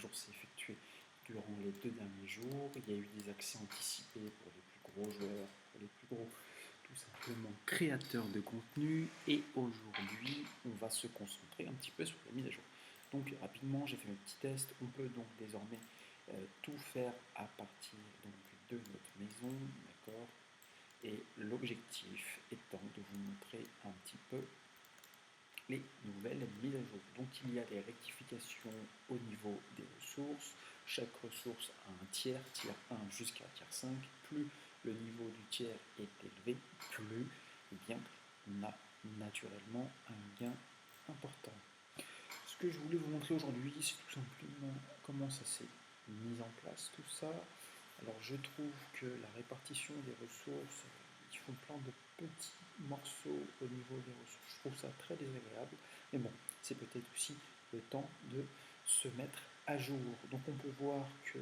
jour s'est effectué durant les 2 derniers jours. Il y a eu des accès anticipés pour les plus gros joueurs, pour les plus gros, tout simplement, créateurs de contenu. Et aujourd'hui, on va se concentrer un petit peu sur la mise à jour. Donc rapidement, j'ai fait mes petits tests. On peut donc désormais tout faire à partir donc, de notre maison, d'accord. Et l'objectif étant de vous montrer un petit peu les nouvelles mises à jour. Donc il y a des rectifications au niveau des ressources. Chaque ressource a un tiers, tiers 1 jusqu'à tiers 5. Plus le niveau du tiers est élevé, plus eh bien, on a naturellement un gain important. Ce que je voulais vous montrer aujourd'hui, c'est tout simplement comment ça s'est mis en place tout ça. Alors je trouve que la répartition des ressources, ils font plein de petits morceaux au niveau des ressources. Je trouve ça très désagréable. Mais bon, c'est peut-être aussi le temps de se mettre à jour. Donc on peut voir que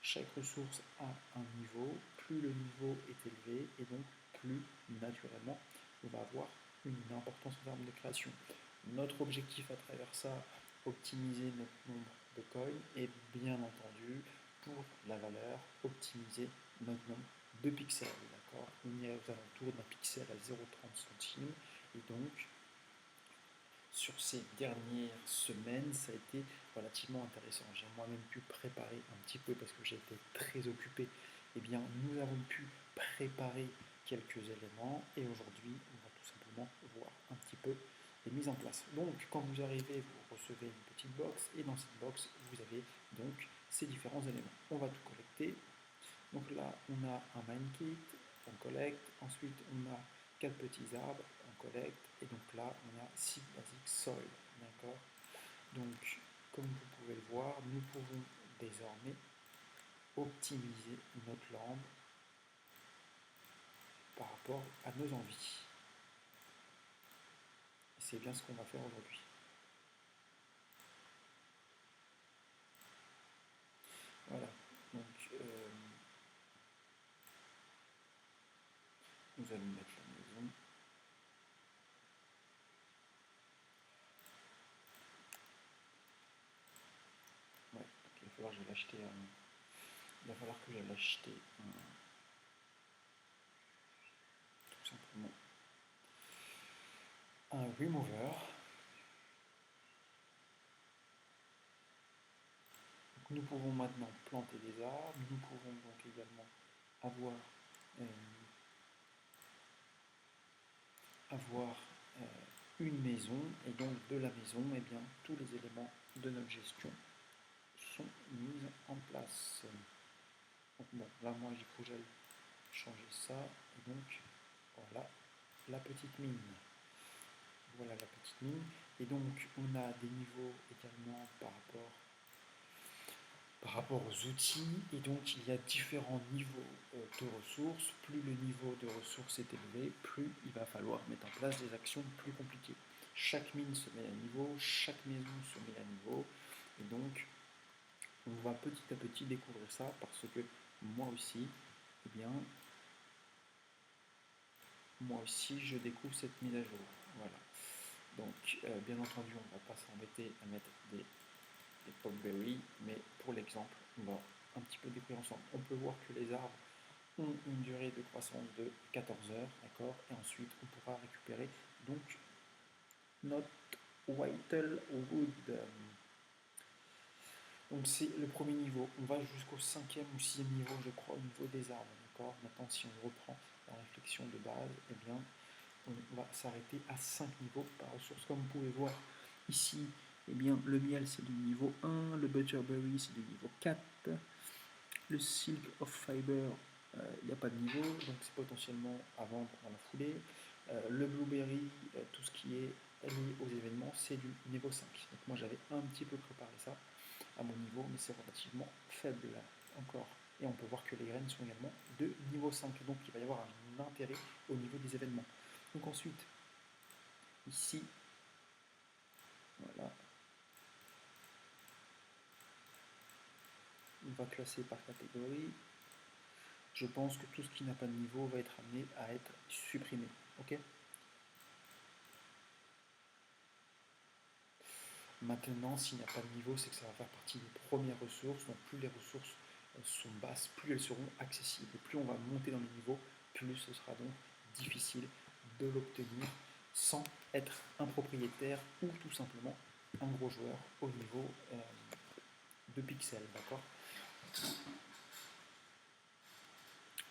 chaque ressource a un niveau. Plus le niveau est élevé, et donc plus naturellement on va avoir une importance en termes de création. Notre objectif à travers ça, optimiser notre nombre de coins et bien entendu, pour la valeur, optimiser notre nombre de pixels. D'accord, on est aux alentours d'un pixel à 0,30 centimes. Et donc, sur ces dernières semaines, ça a été relativement intéressant. J'ai moi-même pu préparer un petit peu parce que j'ai été très occupé. Eh bien, nous avons pu préparer quelques éléments et aujourd'hui, on va tout simplement voir un petit peu les mises en place. Donc, quand vous arrivez, vous recevez une petite box et dans cette box, vous avez donc ces différents éléments. On va tout collecter. Donc là, on a un minekit, on collecte. Ensuite, on a 4 petits arbres, on collecte. Et donc là, on a 6 basic soil. D'accord. Donc, comme vous pouvez le voir, nous pouvons désormais optimiser notre land par rapport à nos envies. C'est bien ce qu'on va faire aujourd'hui. Voilà, donc nous allons mettre la maison. Ouais, donc il va falloir que j'aille acheter il va falloir que j'aille acheter tout simplement un remover. Donc nous pouvons maintenant planter des arbres, nous pouvons donc également avoir une maison, et donc de la maison, eh bien, tous les éléments de notre gestion sont mis en place. Donc bon, là moi il faut que j'aille changer ça, et donc voilà la petite mine. Voilà la petite mine, et donc on a des niveaux également par rapport aux outils, et donc il y a différents niveaux de ressources. Plus le niveau de ressources est élevé, plus il va falloir mettre en place des actions plus compliquées. Chaque mine se met à niveau, chaque maison se met à niveau, et donc on va petit à petit découvrir ça, parce que moi aussi, eh bien, moi aussi je découvre cette mise à jour. Voilà. Donc bien entendu on ne va pas s'embêter à mettre des popberry, mais pour l'exemple, on va un petit peu découvrir ensemble. On peut voir que les arbres ont une durée de croissance de 14 heures, d'accord, et ensuite on pourra récupérer donc notre whittle wood. Donc c'est le premier niveau. On va jusqu'au 5e ou 6e niveau, je crois, au niveau des arbres, d'accord. Maintenant, si on reprend la réflexion de base, eh bien, on va s'arrêter à 5 niveaux par ressource. Comme vous pouvez voir ici, eh bien, le miel c'est du niveau 1, le butterberry c'est du niveau 4, le silk of fiber, il n'y a pas de niveau, donc c'est potentiellement à vendre dans la foulée. Le blueberry, tout ce qui est lié aux événements, c'est du niveau 5. Donc moi j'avais un petit peu préparé ça à mon niveau, mais c'est relativement faible encore. Et on peut voir que les graines sont également de niveau 5, donc il va y avoir un intérêt au niveau des événements. Donc ensuite, ici, voilà, on va classer par catégorie. Je pense que tout ce qui n'a pas de niveau va être amené à être supprimé. Ok. Maintenant, s'il n'y a pas de niveau, c'est que ça va faire partie des premières ressources. Donc plus les ressources sont basses, plus elles seront accessibles. Et plus on va monter dans les niveaux, plus ce sera donc difficile de l'obtenir sans être un propriétaire ou tout simplement un gros joueur au niveau de pixels. D'accord.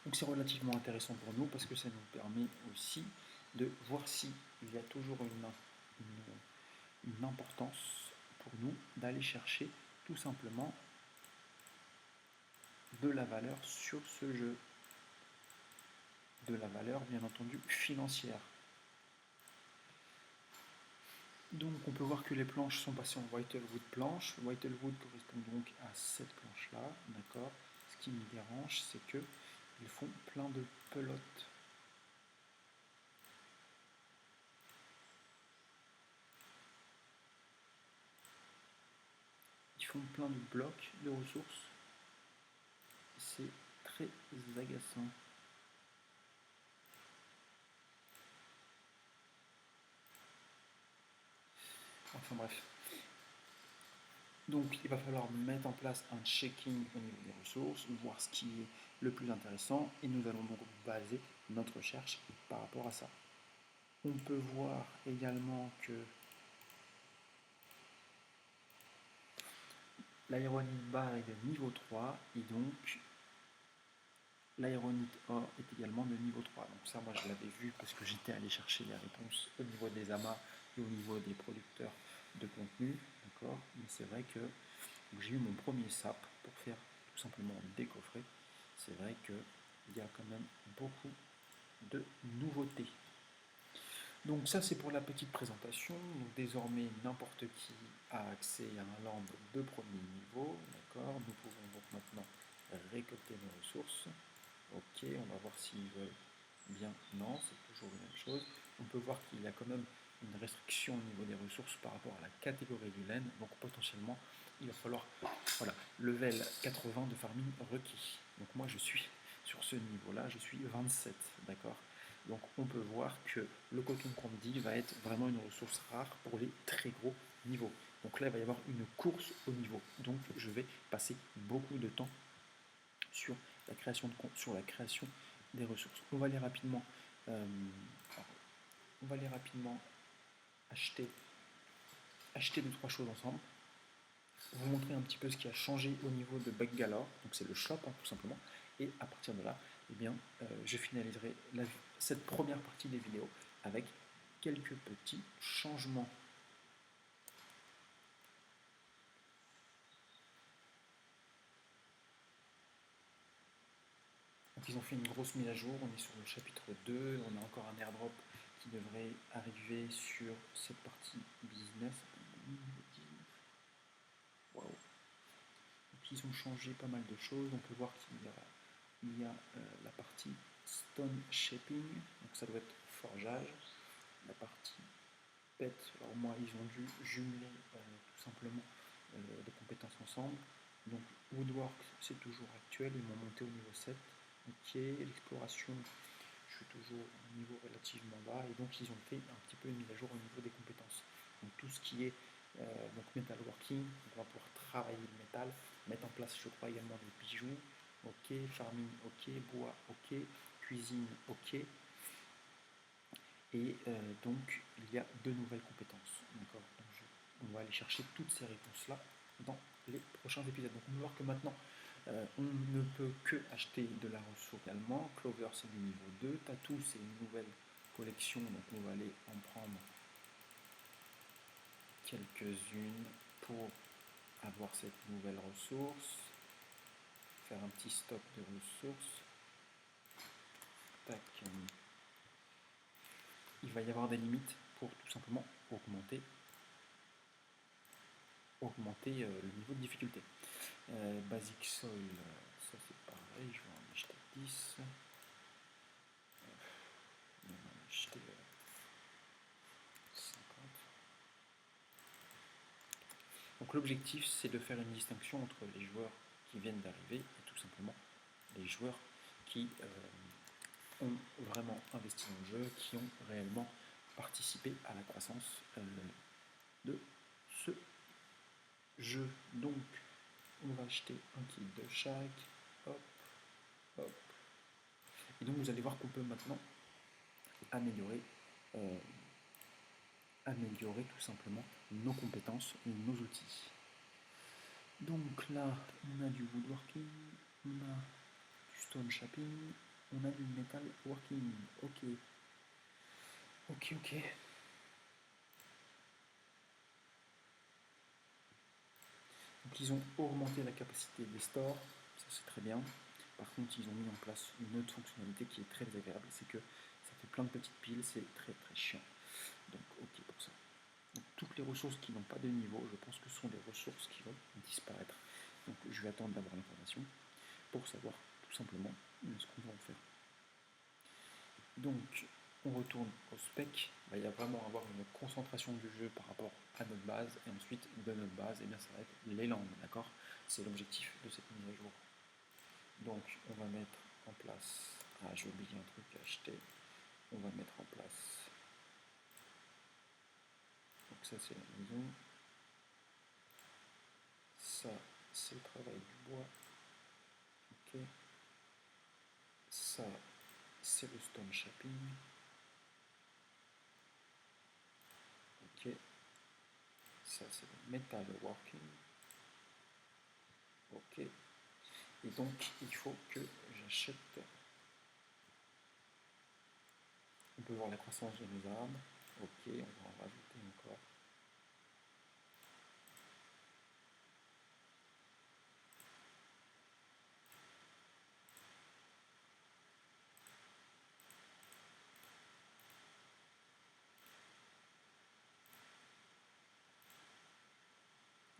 Donc c'est relativement intéressant pour nous parce que ça nous permet aussi de voir s'il y a toujours une importance pour nous d'aller chercher tout simplement de la valeur sur ce jeu. De la valeur bien entendu financière. Donc on peut voir que les planches sont passées en Whitlewood planche. Whitlewood correspond donc à cette planche-là, d'accord. Ce qui me dérange, c'est que ils font plein de pelotes. Ils font plein de blocs de ressources. C'est très agaçant. Enfin bref. Donc il va falloir mettre en place un checking au niveau des ressources, voir ce qui est le plus intéressant, et nous allons donc baser notre recherche par rapport à ça. On peut voir également que l'aéronite bar est de niveau 3 et donc l'aéronite or est également de niveau 3. Donc ça, moi je l'avais vu parce que j'étais allé chercher les réponses au niveau des amas et au niveau des producteurs de contenu, d'accord. Mais c'est vrai que j'ai eu mon premier SAP pour faire tout simplement des coffrets. C'est vrai qu'il y a quand même beaucoup de nouveautés. Donc ça c'est pour la petite présentation. Donc désormais n'importe qui a accès à un land de premier niveau, d'accord. Nous pouvons donc maintenant récolter nos ressources. Ok, on va voir s'ils veulent bien. Non, c'est toujours la même chose. On peut voir qu'il y a quand même une restriction au niveau des ressources par rapport à la catégorie du laine. Donc potentiellement, il va falloir, voilà, level 80 de farming requis. Donc moi je suis sur ce niveau-là, je suis 27, d'accord. Donc on peut voir que le coton candy va être vraiment une ressource rare pour les très gros niveaux. Donc là, il va y avoir une course au niveau. Donc je vais passer beaucoup de temps sur la création des ressources. On va aller rapidement, acheter 2-3 choses ensemble. Vous montrer un petit peu ce qui a changé au niveau de Bangalore. Donc c'est le shop hein, tout simplement. Et à partir de là, eh bien, je finaliserai cette première partie des vidéos avec quelques petits changements. Donc ils ont fait une grosse mise à jour, on est sur le chapitre 2, on a encore un airdrop qui devrait arriver sur cette partie business. Wow. Donc ils ont changé pas mal de choses, on peut voir qu'il y a la partie stone shaping, donc ça doit être forgeage, la partie pet, alors moi ils ont dû jumeler tout simplement des compétences ensemble. Donc woodwork c'est toujours actuel, ils m'ont monté au niveau 7. Ok, l'exploration, je suis toujours au niveau relativement bas et donc ils ont fait un petit peu une mise à jour au niveau des compétences. Donc tout ce qui est donc metalworking, on va pouvoir travailler le métal, mettre en place je crois également des bijoux, ok, farming, ok, bois, ok, cuisine, ok. Et donc il y a de nouvelles compétences. D'accord. On va aller chercher toutes ces réponses-là dans les prochains épisodes. Donc on va voir que maintenant on ne peut que acheter de la ressource également. Clover c'est du niveau 2. Tattoo c'est une nouvelle collection, donc on va aller en prendre quelques-unes pour avoir cette nouvelle ressource. Faire un petit stock de ressources. Tac. Il va y avoir des limites pour tout simplement augmenter le niveau de difficulté. Basic Soil, ça c'est pareil, je vais en acheter 10. Je vais en acheter 50. Donc l'objectif c'est de faire une distinction entre les joueurs qui viennent d'arriver et tout simplement les joueurs qui ont vraiment investi dans le jeu, qui ont réellement participé à la croissance de ce jeux. Donc, on va acheter un kit de chaque. Hop, hop. Et donc, vous allez voir qu'on peut maintenant améliorer, euh, améliorer tout simplement nos compétences et nos outils. Donc là, on a du woodworking, on a du stone shaping, on a du metal working. Ok, ok, ok. Donc ils ont augmenté la capacité des stores, ça c'est très bien. Par contre, ils ont mis en place une autre fonctionnalité qui est très agréable, c'est que ça fait plein de petites piles, c'est très très chiant. Donc ok pour ça. Donc, toutes les ressources qui n'ont pas de niveau, je pense que ce sont des ressources qui vont disparaître. Donc je vais attendre d'avoir l'information pour savoir tout simplement ce qu'on va en faire. Donc on retourne au spec, il va y vraiment avoir une concentration du jeu par rapport à notre base, et ensuite de notre base, et bien ça va être les langues, d'accord? C'est l'objectif de cette mise à jour. Donc on va mettre en place, ah j'ai oublié un truc à acheter, on va mettre en place, donc ça c'est la maison, ça c'est le travail du bois, ok, ça c'est le stone shaping, ok, ça c'est le metal working, ok, et donc il faut que j'achète, on peut voir la croissance de nos arbres, ok, on va en rajouter encore.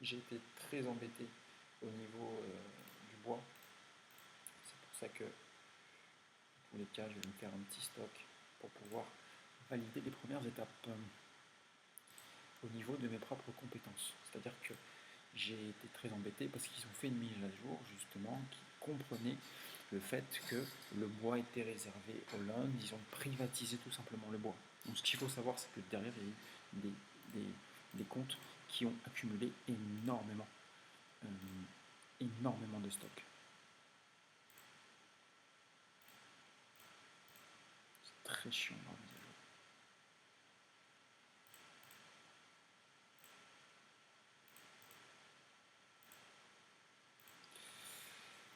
J'ai été très embêté au niveau du bois. C'est pour ça que, dans tous les cas, je vais me faire un petit stock pour pouvoir valider les premières étapes au niveau de mes propres compétences. C'est-à-dire que j'ai été très embêté parce qu'ils ont fait une mise à jour, justement, qui comprenait le fait que le bois était réservé aux Landes. Ils ont privatisé tout simplement le bois. Donc ce qu'il faut savoir, c'est que derrière, il y a eu des comptes qui ont accumulé énormément énormément de stock. C'est très chiant dans les mise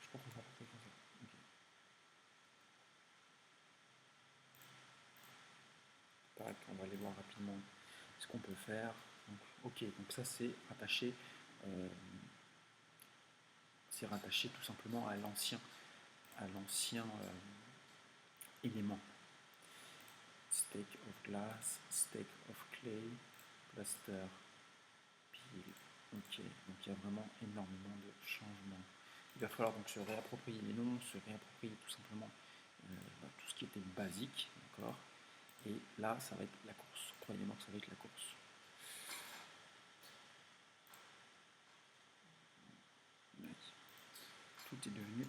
Je comprends ça, comme ça. Okay. Tac, on va aller voir rapidement ce qu'on peut faire. Donc, ok, donc ça euh, c'est rattaché tout simplement à l'ancien élément. Stake of glass, stake of clay, plaster, pile. Ok, donc il y a vraiment énormément de changements. Il va falloir donc se réapproprier les noms, se réapproprier tout simplement tout ce qui était basique, d'accord. Et là, ça va être la course. Croyez-moi que ça va être la course. Oui. Tout est devenu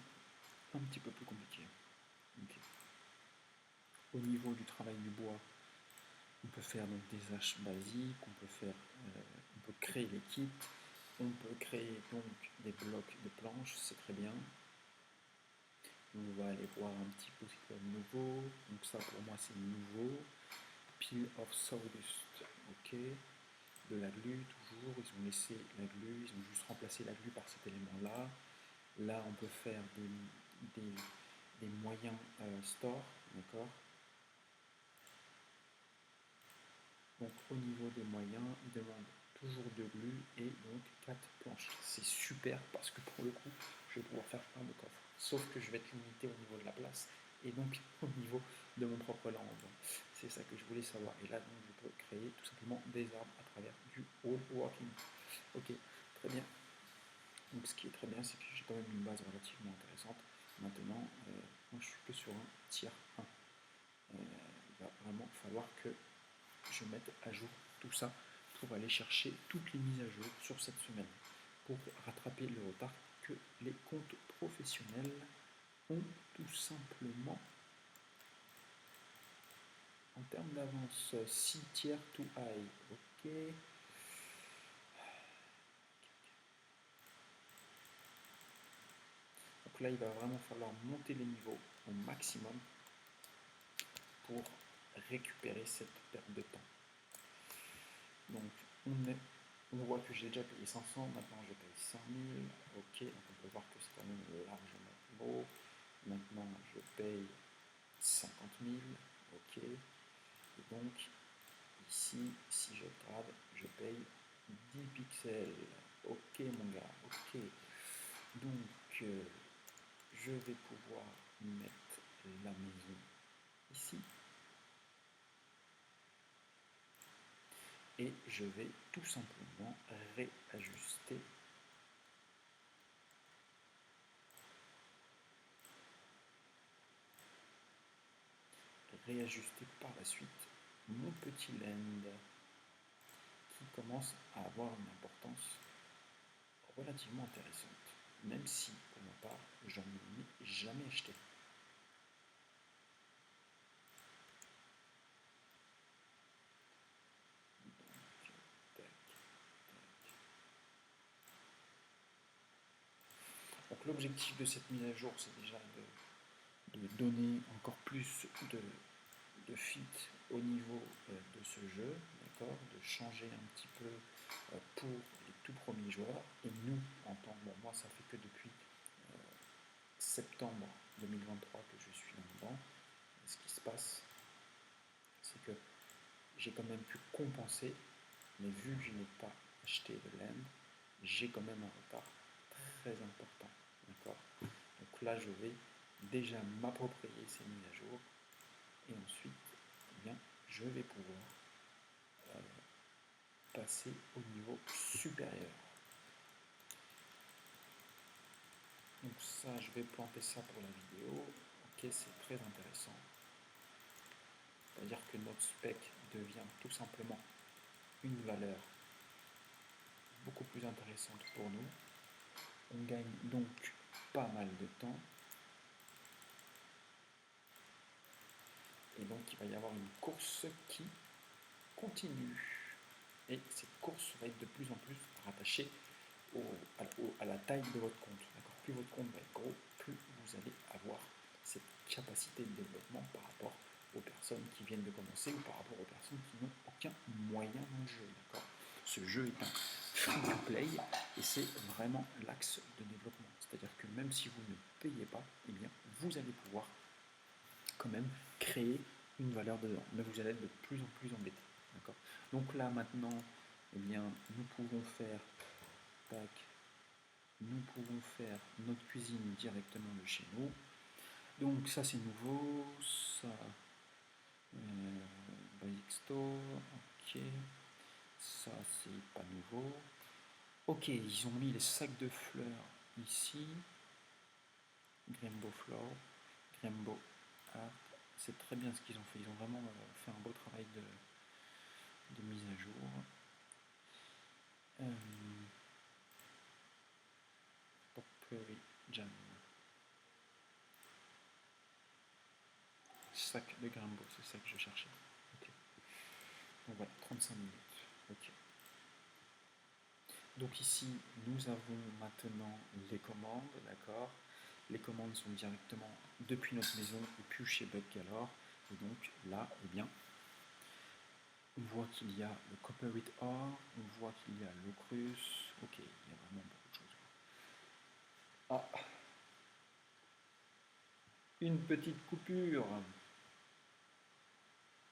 un petit peu plus compliqué. Okay. Au niveau du travail du bois, on peut faire donc des haches basiques, on peut créer les kits, on peut créer donc des blocs de planches, c'est très bien. On va aller voir un petit peu ce qu'il y a de nouveau. Donc ça pour moi c'est nouveau. Pile of sawdust, ok. De la glu toujours, ils ont laissé la glu, ils ont juste remplacé la glu par cet élément-là. Là on peut faire des moyens store, d'accord. Donc au niveau des moyens, ils demandent toujours de glu et donc 4 planches. C'est super parce que pour le coup, je vais pouvoir faire plein de coffres. Sauf que je vais être limité au niveau de la place et donc au niveau de mon propre land. C'est ça que je voulais savoir. Et là, donc, je peux créer tout simplement des arbres à travers du woodworking. Ok, très bien. Donc ce qui est très bien, c'est que j'ai quand même une base relativement intéressante. Maintenant, moi je suis que sur un tier 1. Il va vraiment falloir que je mette à jour tout ça pour aller chercher toutes les mises à jour sur cette semaine pour rattraper le retard que les comptes professionnels ont tout simplement en termes d'avance. 6 tiers to high, ok. Donc là, il va vraiment falloir monter les niveaux au maximum pour récupérer cette perte de temps. Donc on voit que j'ai déjà payé 500, maintenant je paye 100 000, ok, donc on peut voir que c'est quand même largement beau. Maintenant je paye 50 000, ok, et donc ici, si je grade, je paye 10 pixels, ok mon gars, ok. Donc je vais pouvoir mettre la maison ici. Et je vais tout simplement réajuster par la suite mon petit land qui commence à avoir une importance relativement intéressante, même si pour ma part j'en ai jamais acheté. Donc l'objectif de cette mise à jour, c'est déjà de donner encore plus de fit au niveau de ce jeu, d'accord, de changer un petit peu pour les tout premiers joueurs. Et nous, en tant que, bon, moi ça fait que depuis septembre 2023 que je suis là-dedans. Ce qui se passe, c'est que j'ai quand même pu compenser, mais vu que je n'ai pas acheté de land, j'ai quand même un retard très important, d'accord. Donc là, je vais déjà m'approprier ces mises à jour, et ensuite, eh bien, je vais pouvoir passer au niveau supérieur. Donc ça, je vais planter ça pour la vidéo. Ok, c'est très intéressant. C'est-à-dire que notre spec devient tout simplement une valeur beaucoup plus intéressante pour nous. On gagne donc pas mal de temps. Et donc il va y avoir une course qui continue. Et cette course va être de plus en plus rattachée à la taille de votre compte. Plus votre compte va être gros, plus vous allez avoir cette capacité de développement par rapport aux personnes qui viennent de commencer ou par rapport aux personnes qui n'ont aucun moyen dans le jeu. Ce jeu est un free-to-play et c'est vraiment l'axe de développement. C'est-à-dire que même si vous ne payez pas, eh bien, vous allez pouvoir quand même créer une valeur dedans. Mais vous allez être de plus en plus embêté. Donc là maintenant, eh bien, nous pouvons faire notre cuisine directement de chez nous. Donc ça c'est nouveau, ça Basic Store, ok, ça c'est pas nouveau. Ok, ils ont mis les sacs de fleurs ici, Grimbo Floor, Grimbo Art, c'est très bien ce qu'ils ont fait, ils ont vraiment fait un beau travail de mise à jour. Potpourri Jam. Sac de Grimbo, c'est ça que je cherchais. Okay. Donc voilà, 35 minutes. Ok. Donc ici, nous avons maintenant les commandes, d'accord. Les commandes sont directement depuis notre maison et plus chez Buggalore. Et donc là, eh bien, on voit qu'il y a le Copperite Ore, on voit qu'il y a l'Ocrus. Ok, il y a vraiment beaucoup de choses. Ah, une petite coupure.